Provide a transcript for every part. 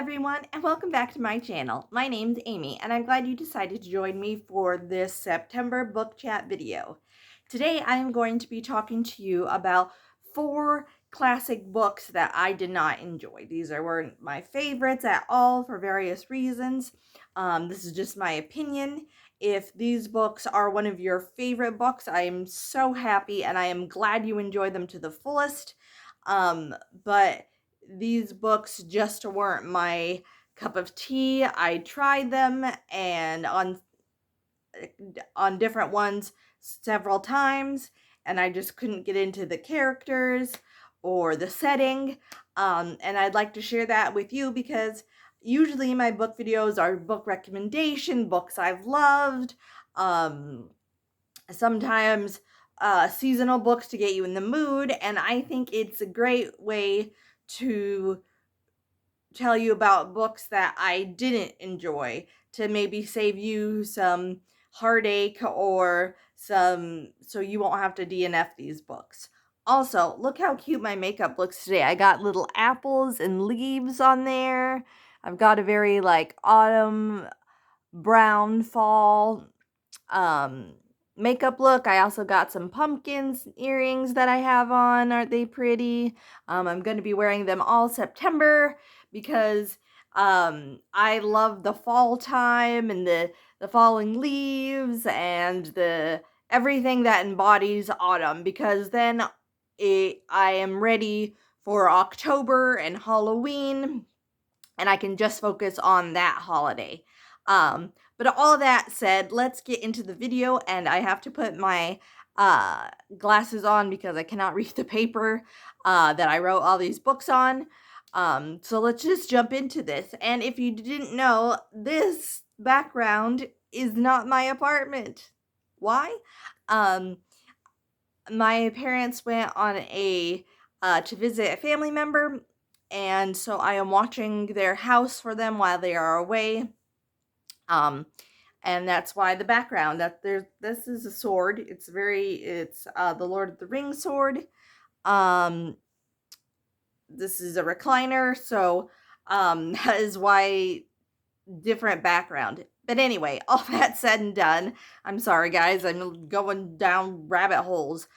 everyone, and welcome back to my channel. My name's Amy, and I'm glad you decided to join me for this September book chat video. Today, I am going to be talking to you about 4 classic books that I did not enjoy. These weren't my favorites at all for various reasons. This is just my opinion. If these books are one of your favorite books, I am so happy, and I am glad you enjoyed them to the fullest. But these books just weren't my cup of tea. I tried them and on different ones several times, and I just couldn't get into the characters or the setting. And I'd like to share that with you because usually my book videos are book recommendation, books I've loved, sometimes seasonal books to get you in the mood, and I think it's a great way to tell you about books that I didn't enjoy to maybe save you some heartache or so you won't have to DNF these books. Also, look how cute my makeup looks today. I got little apples and leaves on there. I've got a very autumn brown fall makeup look. I also got some pumpkins earrings that I have on. Aren't they pretty? I'm going to be wearing them all September because I love the fall time and the falling leaves and the everything that embodies autumn, because then I am ready for October and Halloween, and I can just focus on that holiday. But all that said, let's get into the video, and I have to put my glasses on because I cannot read the paper that I wrote all these books on. So let's just jump into this. And if you didn't know, this background is not my apartment. Why? My parents went on to visit a family member, and so I am watching their house for them while they are away. And that's why the background this is a sword. It's the Lord of the Rings sword. This is a recliner, so that is why different background. But anyway, all that said and done, I'm sorry guys, I'm going down rabbit holes.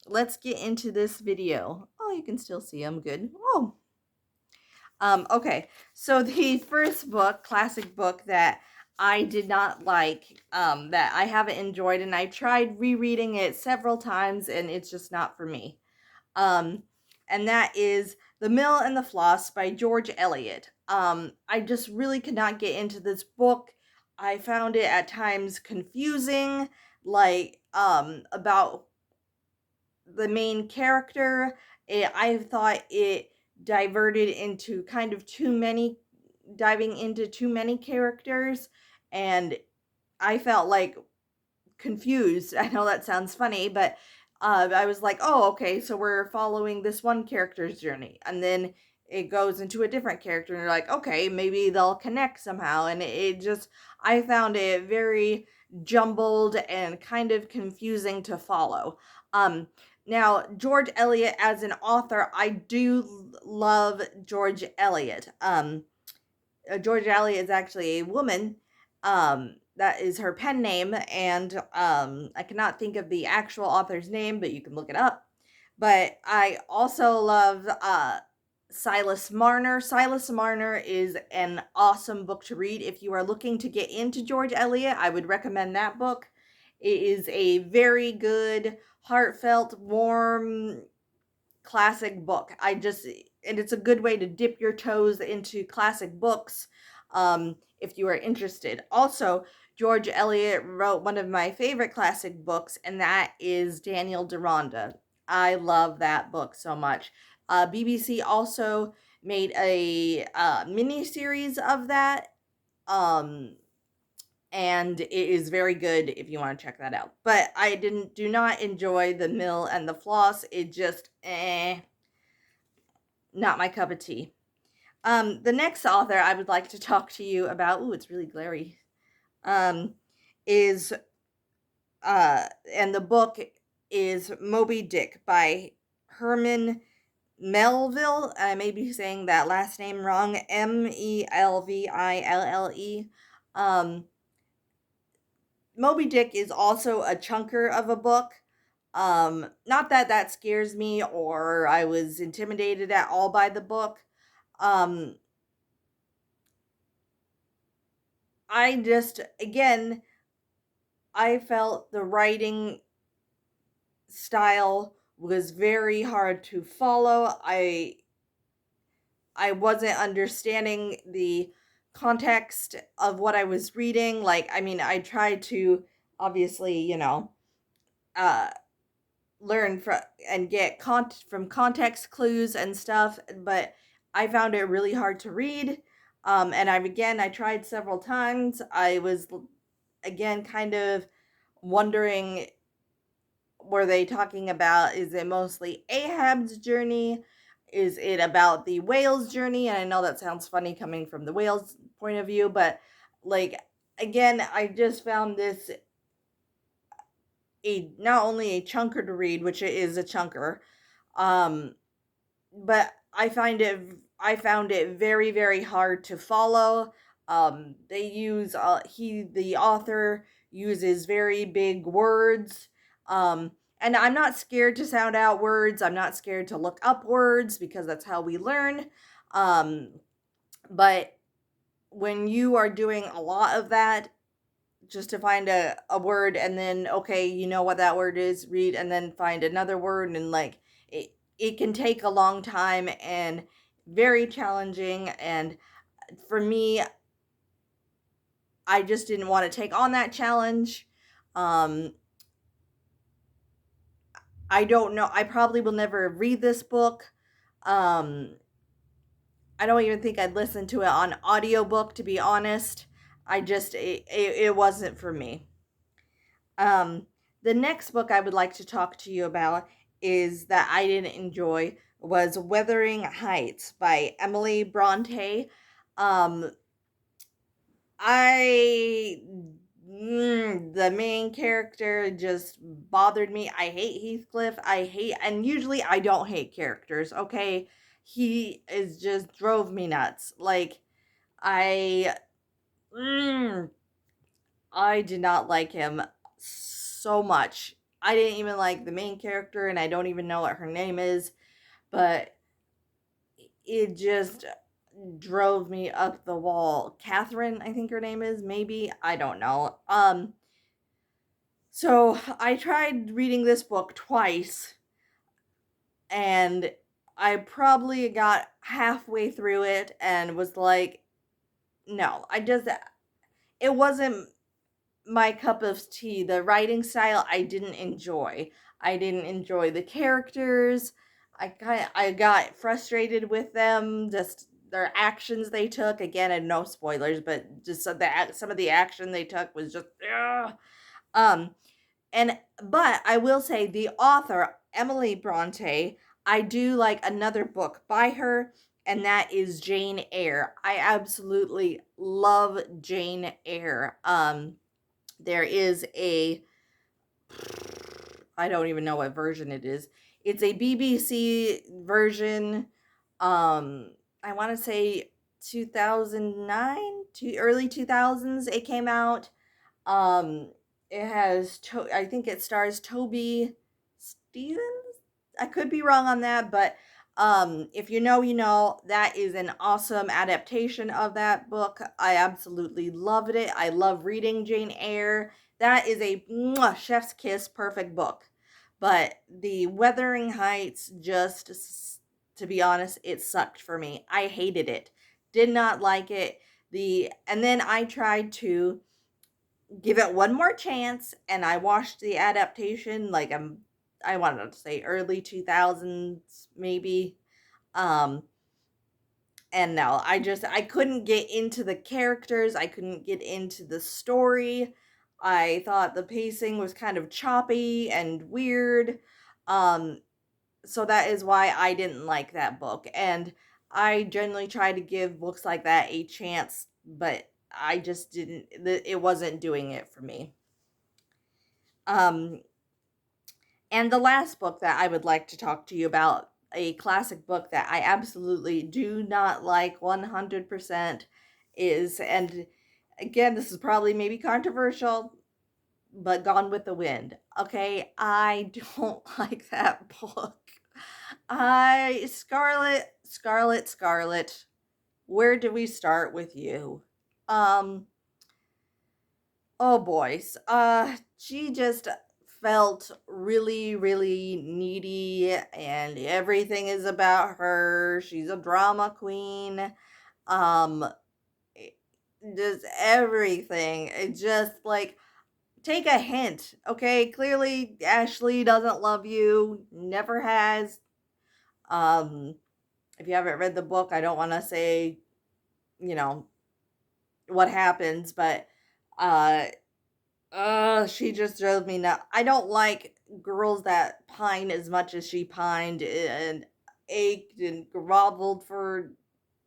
Let's get into this video. Oh, you can still see them good. Oh. Okay, so the first book, classic book that I did not like, that I haven't enjoyed, and I've tried rereading it several times, and it's just not for me. And that is The Mill and the Floss by George Eliot. I just really could not get into this book. I found it at times confusing, about the main character. I thought it diverted into diving into too many characters, and I felt confused. I know that sounds funny, but I was like, oh, okay, so we're following this one character's journey, and then it goes into a different character, and you're like, okay, maybe they'll connect somehow, and I found it very jumbled and kind of confusing to follow. Now, George Eliot as an author, I do love George Eliot. George Eliot is actually a woman. That is her pen name, and I cannot think of the actual author's name, but you can look it up. But I also love Silas Marner. Silas Marner is an awesome book to read. If you are looking to get into George Eliot, I would recommend that book. It is a very good, heartfelt, warm, classic book. And it's a good way to dip your toes into classic books, if you are interested. Also, George Eliot wrote one of my favorite classic books, and that is Daniel Deronda. I love that book so much. BBC also made a mini series of that. And it is very good if you want to check that out. But I do not enjoy The Mill and the Floss. It just not my cup of tea. The next author I would like to talk to you about, ooh, it's really glary, is and the book is Moby Dick by Herman Melville. I may be saying that last name wrong. Melville. Moby Dick is also a chunker of a book. Not that that scares me or I was intimidated at all by the book. Um, I just, again, I felt the writing style was very hard to follow. I wasn't understanding the context of what I was reading. Like, I mean, I tried to obviously, uh learn from and get from context clues and stuff, but I found it really hard to read. And I tried several times. I was again kind of wondering, were they talking about, is it mostly Ahab's journey? Is it about the whale's journey? And I know that sounds funny coming from the whale's point of view, but like, again, I just found this a not only a chunker to read, which it is a chunker, um, but I found it very, very hard to follow. They use the author uses very big words. Um, and I'm not scared to sound out words. I'm not scared to look up words because that's how we learn. Um, but when you are doing a lot of that just to find a word, and then okay, you know what that word is, read and then find another word, and like it can take a long time and very challenging. And for me, I just didn't want to take on that challenge. um I don't know, I probably will never read this book. I don't even think I'd listen to it on audiobook, to be honest. It wasn't for me. Um, the next book I would like to talk to you about is that I didn't enjoy was Wuthering Heights by Emily Bronte. Um, I the main character just bothered me. I hate Heathcliff. And usually I don't hate characters. Okay, he is just drove me nuts. Like I. Mm, I did not like him so much. I didn't even like the main character, and I don't even know what her name is, but it just drove me up the wall. Catherine, I think her name is, maybe. I don't know. So I tried reading this book twice, and I probably got halfway through it and was like, no, it wasn't my cup of tea. The writing style I didn't enjoy. I didn't enjoy the characters. I got frustrated with them, just their actions they took. Again, and no spoilers, but just some of the action they took was just ugh. um and but I will say the author Emily Bronte, I do like another book by her, and that is Jane Eyre. I absolutely love Jane Eyre. There is a, I don't even know what version it is. It's a BBC version. I want to say 2009 to early 2000s it came out. Um, it has I think it stars Toby Stevens. I could be wrong on that, but if you know, you know. That is an awesome adaptation of that book. I absolutely loved it. I love reading Jane Eyre. That is a mwah, chef's kiss perfect book. But the Wuthering Heights, just to be honest, it sucked for me. I hated it. Did not like it. And then I tried to give it one more chance, and I watched the adaptation, like I wanted to say early 2000s maybe. um and no, I couldn't get into the characters, I couldn't get into the story. I thought the pacing was kind of choppy and weird. um so that is why I didn't like that book, and I generally try to give books like that a chance, but I just didn't, it wasn't doing it for me. Um, and the last book that I would like to talk to you about a classic book that I absolutely do not like 100% is, and again, this is probably maybe controversial, but Gone with the Wind. Okay, I don't like that book. Scarlett, where do we start with you? Um, oh boys. She just felt really, really needy, and everything is about her. She's a drama queen. Um, eh, just everything. It just like, take a hint, okay? Clearly, Ashley doesn't love you, never has. Um, if you haven't read the book, I don't want to say, you know, what happens, but uh she just drove me nuts. I don't like girls that pine as much as she pined and ached and groveled for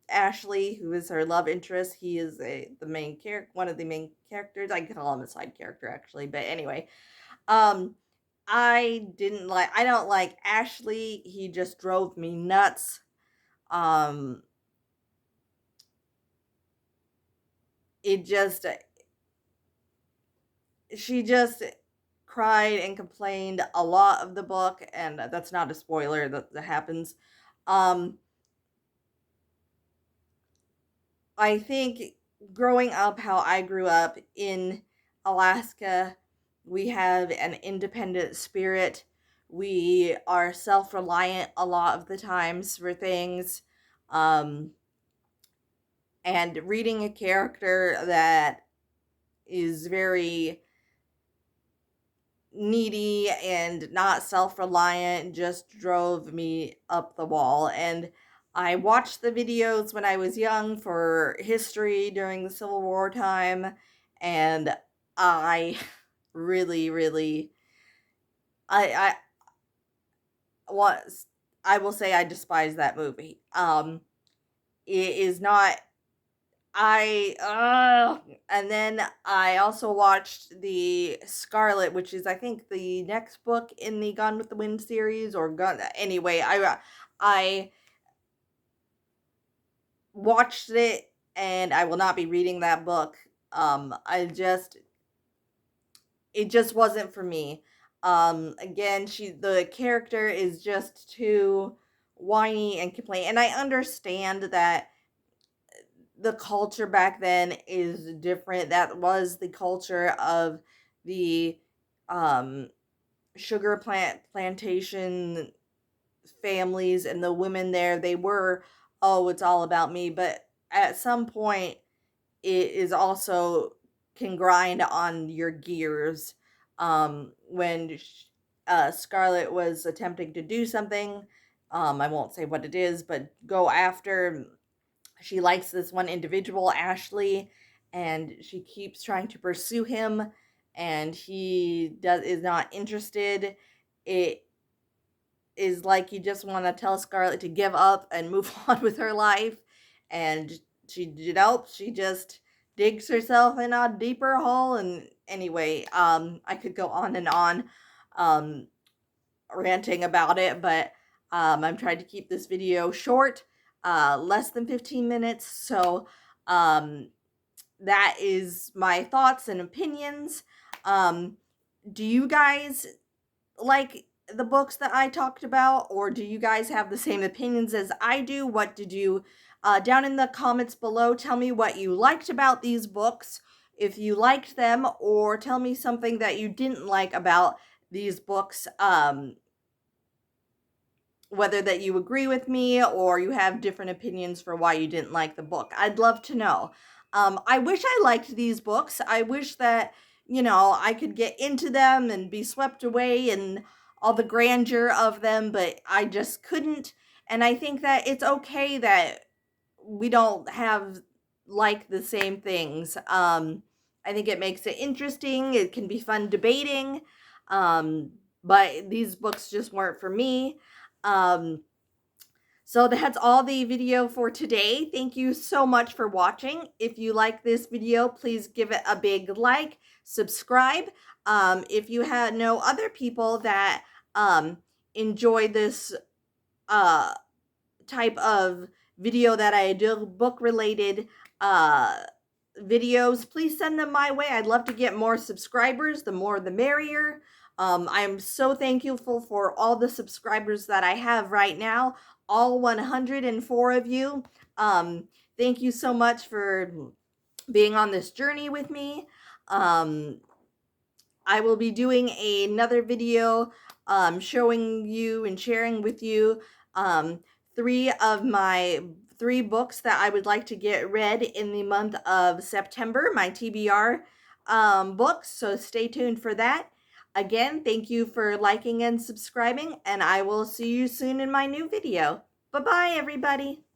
Ashley, who is her love interest. He is the main character, one of the main characters. I call him a side character actually, but anyway. Um, I don't like Ashley. He just drove me nuts. Um, it just she just cried and complained a lot of the book, and that's not a spoiler, that happens. um I think growing up how I grew up in Alaska, we have an independent spirit. We are self-reliant a lot of the times for things. um and reading a character that is very needy and not self-reliant just drove me up the wall. And I watched the videos when I was young for history during the Civil War time, and I really, really, I was, I will say I despise that movie. It is not, I and then I also watched the Scarlett, which is I think the next book in the Gone with the Wind series, or Gone anyway. I watched it, and I will not be reading that book. I just, it just wasn't for me. Again, the character is just too whiny and complain, and I understand that the culture back then is different. That was the culture of the um sugar plantation families, and the women there, they were, oh, it's all about me. But at some point, it is also can grind on your gears. When Scarlett was attempting to do something, I won't say what it is, but go after, she likes this one individual, Ashley, and she keeps trying to pursue him, and he is not interested. It is like you just want to tell Scarlett to give up and move on with her life, and she just digs herself in a deeper hole. And anyway, I could go on and on, um, ranting about it, but I'm trying to keep this video short, less than 15 minutes. So um, that is my thoughts and opinions. Um, do you guys like the books that I talked about, or do you guys have the same opinions as I do? What did you, down in the comments below, tell me what you liked about these books, if you liked them, or tell me something that you didn't like about these books. Whether that you agree with me or you have different opinions for why you didn't like the book. I'd love to know. I wish I liked these books. I wish that, I could get into them and be swept away and all the grandeur of them, but I just couldn't. And I think that it's okay that we don't have like the same things. I think it makes it interesting. It can be fun debating. Um, but these books just weren't for me. Um, so that's all the video for today. Thank you so much for watching. If you like this video, please give it a big like, subscribe. If you know other people that enjoy this uh type of video that I do, book related uh videos, please send them my way. I'd love to get more subscribers. The more the merrier. I am so thankful for all the subscribers that I have right now, all 104 of you. Thank you so much for being on this journey with me. I will be doing another video showing you and sharing with you um, three books that I would like to get read in the month of September, my TBR books. So stay tuned for that. Again, thank you for liking and subscribing, and I will see you soon in my new video. Bye-bye, everybody.